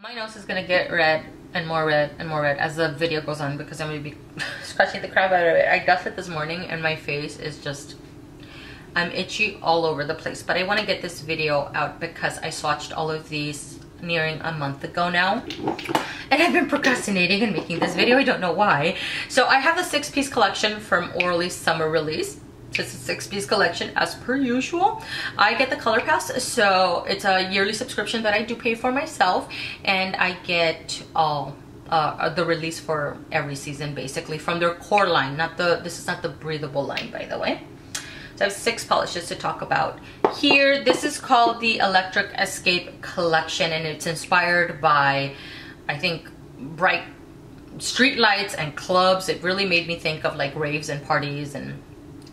My nose is gonna get red and more red and more red as the video goes on because I'm gonna be scratching the crap out of it. I dusted this morning and my face is just, I'm itchy all over the place. But I want to get this video out because I swatched all of these nearing a month ago now. And I've been procrastinating and making this video. I don't know why. So I have the 6-piece collection from Orly's summer release. It's a 6-piece collection as per usual. I get the Color Pass, so it's a yearly subscription that I do pay for myself, and I get all the release for every season basically from their core line. This is not the breathable line, by the way. So I have 6 polishes to talk about here. This is called the Electric Escape collection, and it's inspired by, I think, bright street lights and clubs. It really made me think of like raves and parties and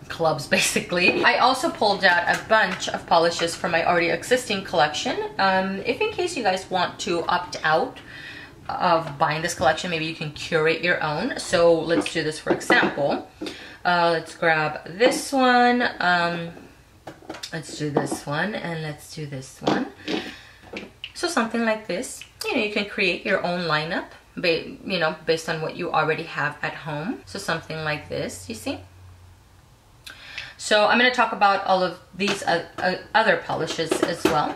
clubs basically. I also pulled out a bunch of polishes from my already existing collection. If in case you guys want to opt out of buying this collection, maybe you can curate your own. So let's do this for example. Let's grab this one. Let's do this one, and let's do this one. So something like this. You know, you can create your own lineup, based on what you already have at home. So something like this, you see? So I'm going to talk about all of these other polishes as well.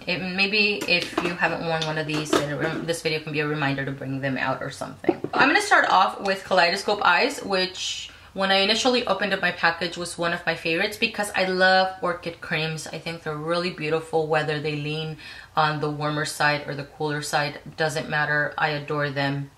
Maybe if you haven't worn one of these, then this video can be a reminder to bring them out or something. I'm going to start off with Kaleidoscope Eyes, which when I initially opened up my package was one of my favorites because I love orchid creams. I think they're really beautiful, whether they lean on the warmer side or the cooler side. Doesn't matter. I adore them.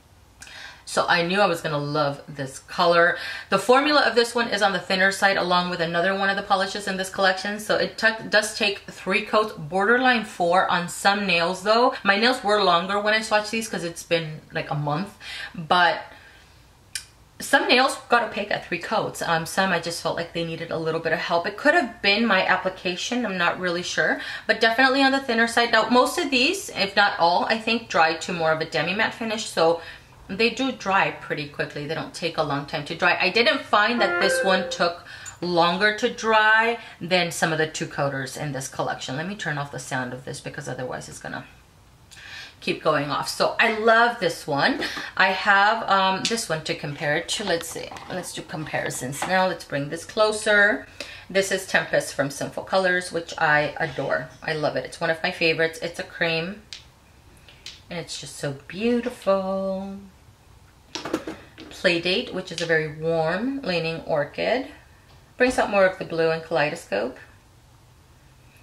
So I knew I was gonna love this color. The formula of this one is on the thinner side along with another one of the polishes in this collection. So it does take 3 coats, borderline 4 on some nails though. My nails were longer when I swatched these because it's been like a month, but some nails got opaque at 3 coats. Some I just felt like they needed a little bit of help. It could have been my application, I'm not really sure, but definitely on the thinner side. Now most of these, if not all, I think dry to more of a demi-matte finish, so they do dry pretty quickly. They don't take a long time to dry. I didn't find that this one took longer to dry than some of the 2-coaters in this collection. Let me turn off the sound of this because otherwise it's gonna keep going off. So I love this one. I have this one to compare it to. Let's see. Let's do comparisons now. Let's bring this closer. This is Tempest from Sinful Colors, which I adore. I love it. It's one of my favorites. It's a cream and it's just so beautiful. Playdate, which is a very warm leaning orchid, brings out more of the blue and Kaleidoscope.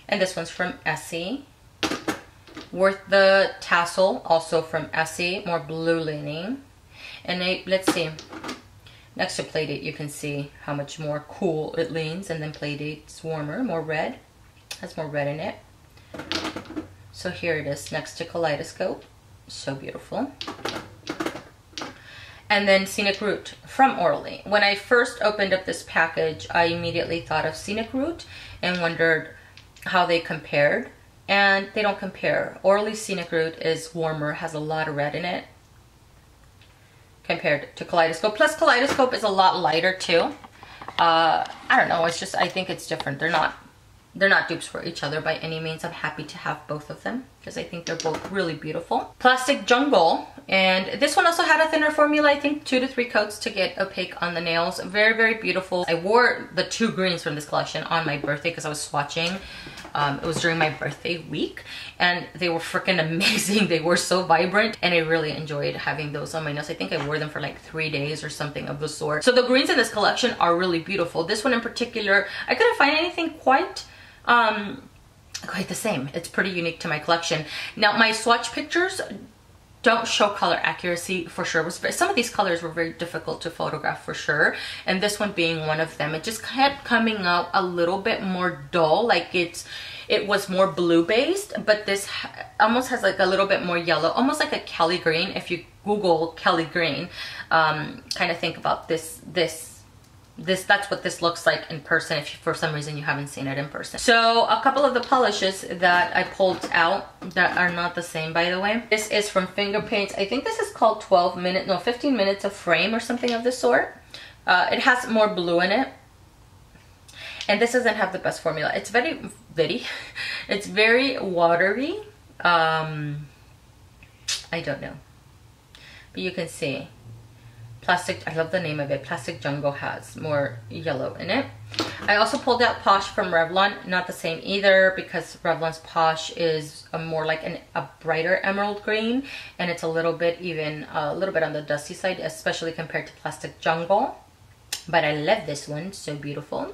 And this one's from Essie. Worth the Tassel, also from Essie, more blue leaning. And let's see, next to Playdate you can see how much more cool it leans, and then Playdate's warmer, more red, has more red in it. So here it is next to Kaleidoscope, so beautiful. And then Scenic Route from Orly. When I first opened up this package, I immediately thought of Scenic Route and wondered how they compared. And they don't compare. Orly's Scenic Route is warmer, has a lot of red in it compared to Kaleidoscope. Plus Kaleidoscope is a lot lighter too. I don't know, it's just, I think it's different. They're not dupes for each other by any means. I'm happy to have both of them because I think they're both really beautiful. Plastic Jungle, and this one also had a thinner formula, I think 2 to 3 coats to get opaque on the nails. Very, very beautiful. I wore the 2 greens from this collection on my birthday because I was swatching. It was during my birthday week and they were freaking amazing. They were so vibrant and I really enjoyed having those on my nails. I think I wore them for like 3 days or something of the sort. So the greens in this collection are really beautiful. This one in particular, I couldn't find anything quite the same. It's pretty unique to my collection. Now my swatch pictures don't show color accuracy for sure. Some of these colors were very difficult to photograph for sure, and this one being one of them. It just kept coming out a little bit more dull, like it was more blue based, but this almost has like a little bit more yellow, almost like a Kelly green. If you Google Kelly green, kind of think about this, that's what this looks like in person if for some reason you haven't seen it in person. So a couple of the polishes that I pulled out that are not the same, by the way. This is from Finger Paints. I think this is called 15 minutes of frame or something of the sort. It has more blue in it. And this doesn't have the best formula. It's very it's very watery. I don't know. But you can see. Plastic, I love the name of it. Plastic Jungle has more yellow in it. I also pulled out Posh from Revlon. Not the same either, because Revlon's Posh is a more like a brighter emerald green, and it's a little bit on the dusty side, especially compared to Plastic Jungle. But I love this one, so beautiful.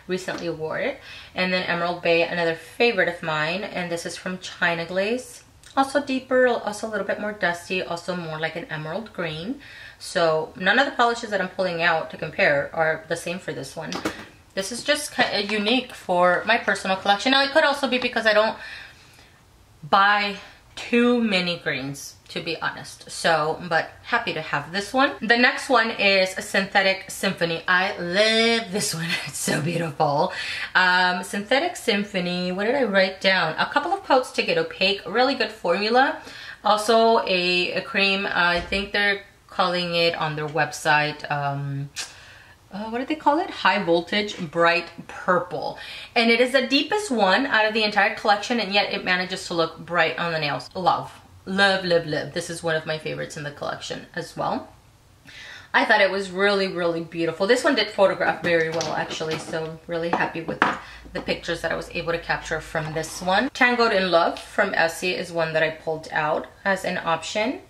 Recently wore it. And then Emerald Bay, another favorite of mine, and this is from China Glaze. Also deeper, also a little bit more dusty, also more like an emerald green. So none of the polishes that I'm pulling out to compare are the same for this one. This is just kind of unique for my personal collection. Now, it could also be because I don't buy too many greens, to be honest. So, but happy to have this one. The next one is a Synthetic Symphony. I love this one. It's so beautiful. Synthetic Symphony, what did I write down? A couple of coats to get opaque. Really good formula. Also a cream. I think they're calling it on their website, what did they call it? High Voltage Bright Purple. And it is the deepest one out of the entire collection, and yet it manages to look bright on the nails. Love. Love, love, love. This is one of my favorites in the collection as well. I thought it was really, really beautiful. This one did photograph very well, actually, so really happy with the pictures that I was able to capture from this one. Tangled in Love from Essie is one that I pulled out as an option.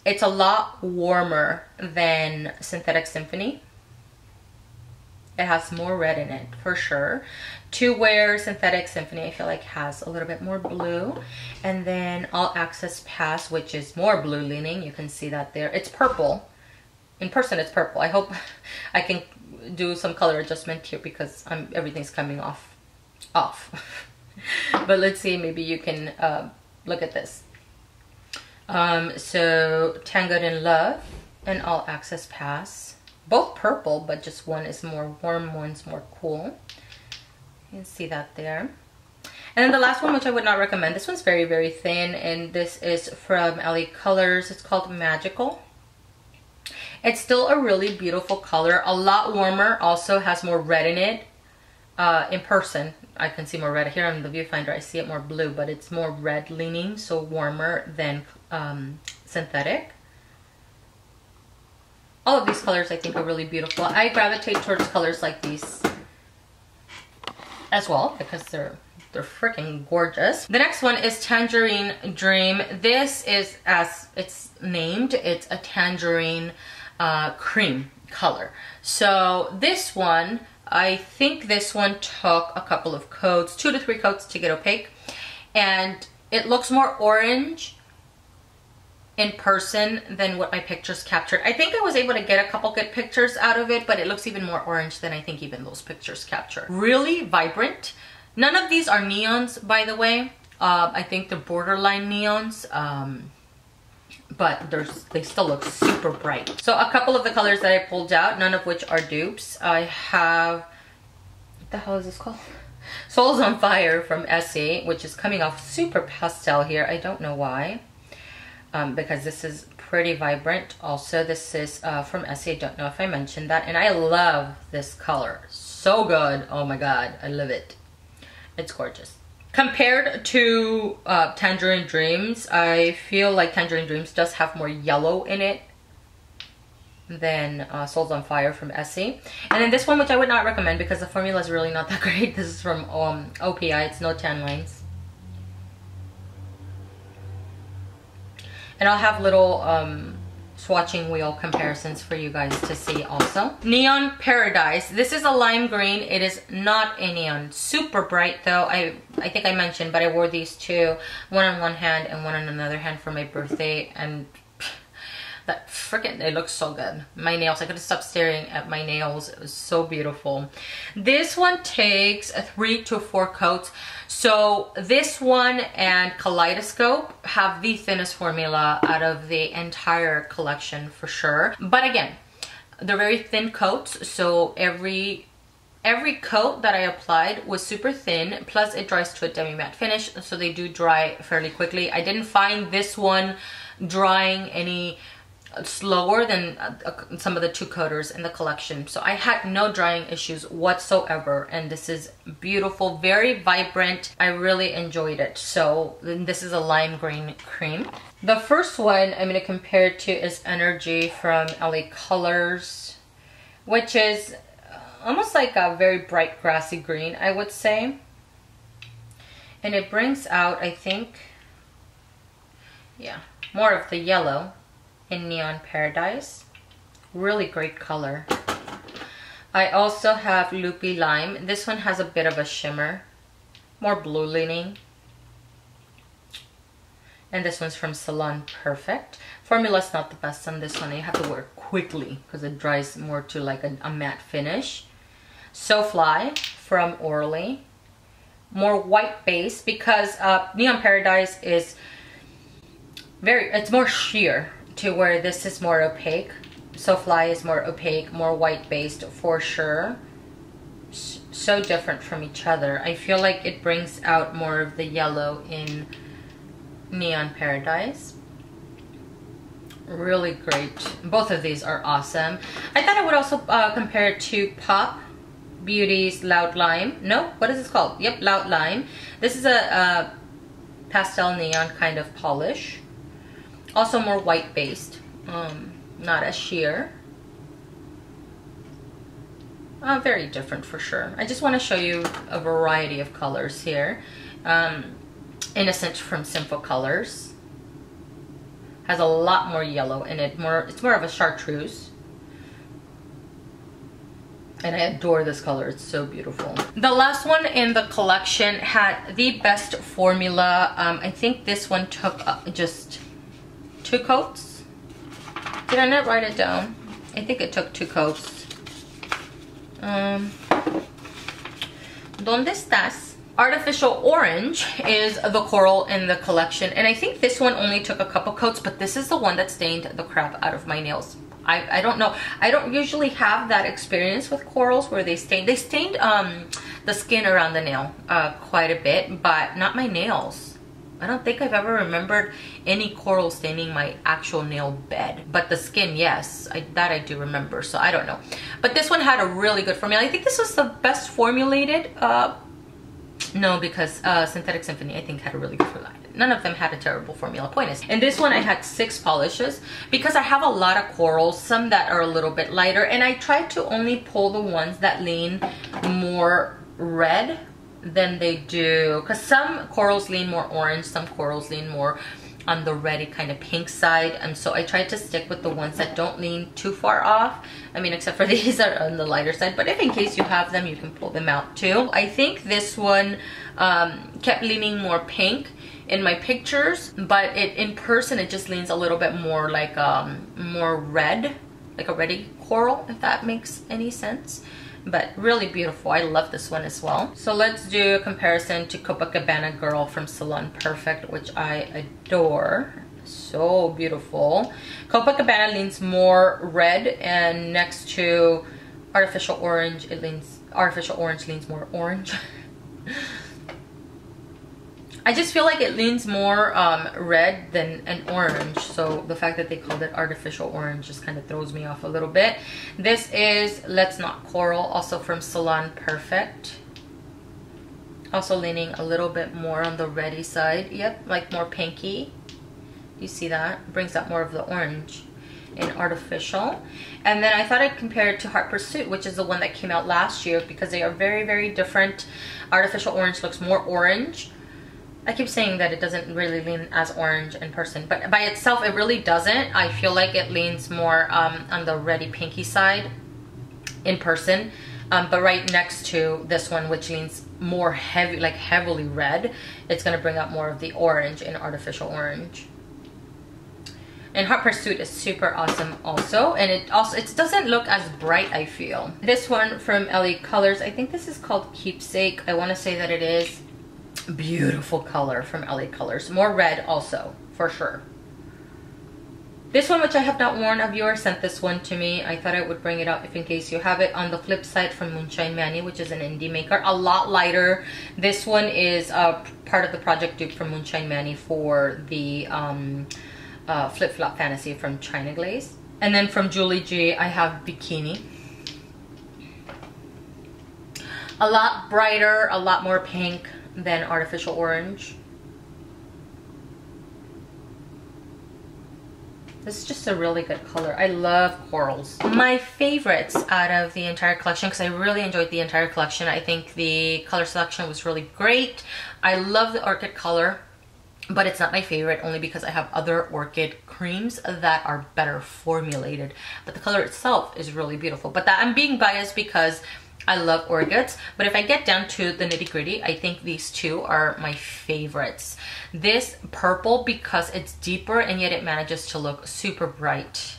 It's a lot warmer than Synthetic Symphony. It has more red in it, for sure. To where Synthetic Symphony, I feel like, has a little bit more blue. And then All Access Pass, which is more blue leaning. You can see that there. It's purple. In person, it's purple. I hope I can do some color adjustment here because everything's coming off. But let's see, maybe you can look at this. So Tangled in Love and All Access Pass. Both purple, but just one is more warm, one's more cool. You can see that there. And then the last one, which I would not recommend. This one's very, very thin, and this is from LA Colors. It's called Magical. It's still a really beautiful color. A lot warmer, also has more red in it. In person, I can see more red. Here on the viewfinder, I see it more blue, but it's more red leaning, so warmer than synthetic. All of these colors I think are really beautiful. I gravitate towards colors like these as well because they're freaking gorgeous. The next one is Tangerine Dream. This is, as it's named, it's a tangerine cream color. So this one, I think this one took a couple of coats, 2 to 3 coats to get opaque, and it looks more orange in person than what my pictures captured. I think I was able to get a couple good pictures out of it, but it looks even more orange than I think even those pictures captured. Really vibrant. None of these are neons, by the way. I think they're borderline neons, but they still look super bright. So a couple of the colors that I pulled out, none of which are dupes. I have, what the hell is this called? Souls on Fire from Essie, which is coming off super pastel here. I don't know why. Because this is pretty vibrant. Also, this is from Essie. I don't know if I mentioned that. And I love this color. So good. Oh my god. I love it. It's gorgeous. Compared to Tangerine Dreams, I feel like Tangerine Dreams does have more yellow in it than Souls on Fire from Essie. And then this one, which I would not recommend because the formula is really not that great. This is from OPI. It's No Tan Lines. And I'll have little swatching wheel comparisons for you guys to see also. Neon Paradise. This is a lime green. It is not a neon. Super bright though. I think I mentioned, but I wore these two. One on one hand and one on another hand for my birthday. And that freaking, it looks so good. My nails, I couldn't stop staring at my nails. It was so beautiful. This one takes 3 to 4 coats. So this one and Kaleidoscope have the thinnest formula out of the entire collection for sure. But again, they're very thin coats. So every coat that I applied was super thin, plus it dries to a demi-matte finish. So they do dry fairly quickly. I didn't find this one drying any slower than some of the two coaters in the collection. So I had no drying issues whatsoever, and this is beautiful, very vibrant. I really enjoyed it. So this is a lime green cream. The first one I'm going to compare it to is Energy from LA Colors, which is almost like a very bright grassy green, I would say. And it brings out, I think, yeah, more of the yellow in Neon Paradise. Really great color. I also have Loopy Lime. This one has a bit of a shimmer, more blue leaning. And this one's from Salon Perfect. Formula's not the best on this one. You have to work quickly because it dries more to like a matte finish. So Fly from Orly. More white base because Neon Paradise is it's more sheer, to where this is more opaque. So Fly is more opaque, more white based for sure. So different from each other. I feel like it brings out more of the yellow in Neon Paradise. Really great. Both of these are awesome. I thought I would also compare it to Pop Beauty's Loud Lime. No, what is this called? Yep, Loud Lime. This is a pastel neon kind of polish. Also more white based, not as sheer. Very different for sure. I just want to show you a variety of colors here. Innocent from Simple Colors has a lot more yellow in it. It's more of a chartreuse. And I adore this color. It's so beautiful. The last one in the collection had the best formula. I think this one took just 2 coats. Did I not write it down? I think it took 2 coats. ¿Dónde estás? Artificial Orange is the coral in the collection, and I think this one only took a couple coats, but this is the one that stained the crap out of my nails. I don't know. I don't usually have that experience with corals where they stained the skin around the nail quite a bit, but not my nails. I don't think I've ever remembered any coral staining my actual nail bed, but the skin, yes, that I do remember, so I don't know. But this one had a really good formula. I think this was the best formulated. No, because Synthetic Symphony, I think, had a really good formula. None of them had a terrible formula. Point is, in this one I had 6 polishes because I have a lot of corals, some that are a little bit lighter, and I tried to only pull the ones that lean more red than they do, because some corals lean more orange, some corals lean more on the reddy kind of pink side, and so I tried to stick with the ones that don't lean too far off. I mean, except for these are on the lighter side, but if in case you have them, you can pull them out too. I think this one kept leaning more pink in my pictures, but in person it just leans a little bit more like more red, like a reddy coral, if that makes any sense. But really beautiful. I love this one as well. So let's do a comparison to Copacabana Girl from Salon Perfect, which I adore. So beautiful. Copacabana leans more red, and next to Artificial Orange, Artificial Orange leans more orange. I just feel like it leans more red than an orange, so the fact that they called it Artificial Orange just kind of throws me off a little bit. This is Let's Not Coral, also from Salon Perfect. Also leaning a little bit more on the reddy side. Yep, like more pinky. You see that? Brings out more of the orange in Artificial. And then I thought I'd compare it to Heart Pursuit, which is the one that came out last year, because they are very, very different. Artificial Orange looks more orange. I keep saying that it doesn't really lean as orange in person, but by itself it really doesn't. I feel like it leans more on the reddy pinky side in person, but right next to this one, which leans more heavy, like heavily red, it's going to bring out more of the orange in Artificial Orange. And Heart Pursuit is super awesome also, and it doesn't look as bright, I feel. This one from LA Colors, I think this is called Keepsake. I want to say that it is. Beautiful color from LA Colors. More red also, for sure. This one, which I have not worn, a viewer sent this one to me. I thought I would bring it up if in case you have it. On the flip side, from Moonshine Manny, which is an indie maker. A lot lighter. This one is part of the project dupe from Moonshine Manny for the Flip Flop Fantasy from China Glaze. And then from Julie G, I have Bikini. A lot brighter, a lot more pink than Artificial Orange. This is just a really good color. I love corals. My favorites out of the entire collection, because I really enjoyed the entire collection. I think the color selection was really great. I love the orchid color, but it's not my favorite only because I have other orchid creams that are better formulated. But the color itself is really beautiful. But that I'm being biased because I love orchids, but if I get down to the nitty-gritty, I think these two are my favorites. This purple, because it's deeper and yet it manages to look super bright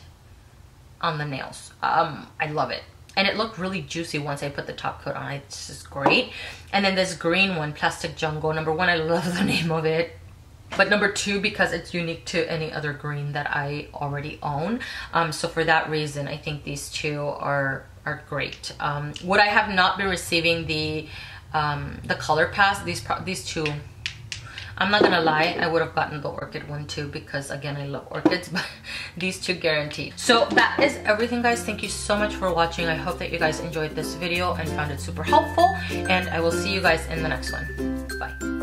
on the nails. I love it. And it looked really juicy once I put the top coat on. It's just great. And then this green one, Plastic Jungle. Number one, I love the name of it. But number two, because it's unique to any other green that I already own. So for that reason, I think these two are great. Would I have not been receiving the color pass, these two, I'm not gonna lie, I would have gotten the orchid one too, because again, I love orchids, but these two guaranteed. So that is everything, guys. Thank you so much for watching. I hope that you guys enjoyed this video and found it super helpful, and I will see you guys in the next one. Bye.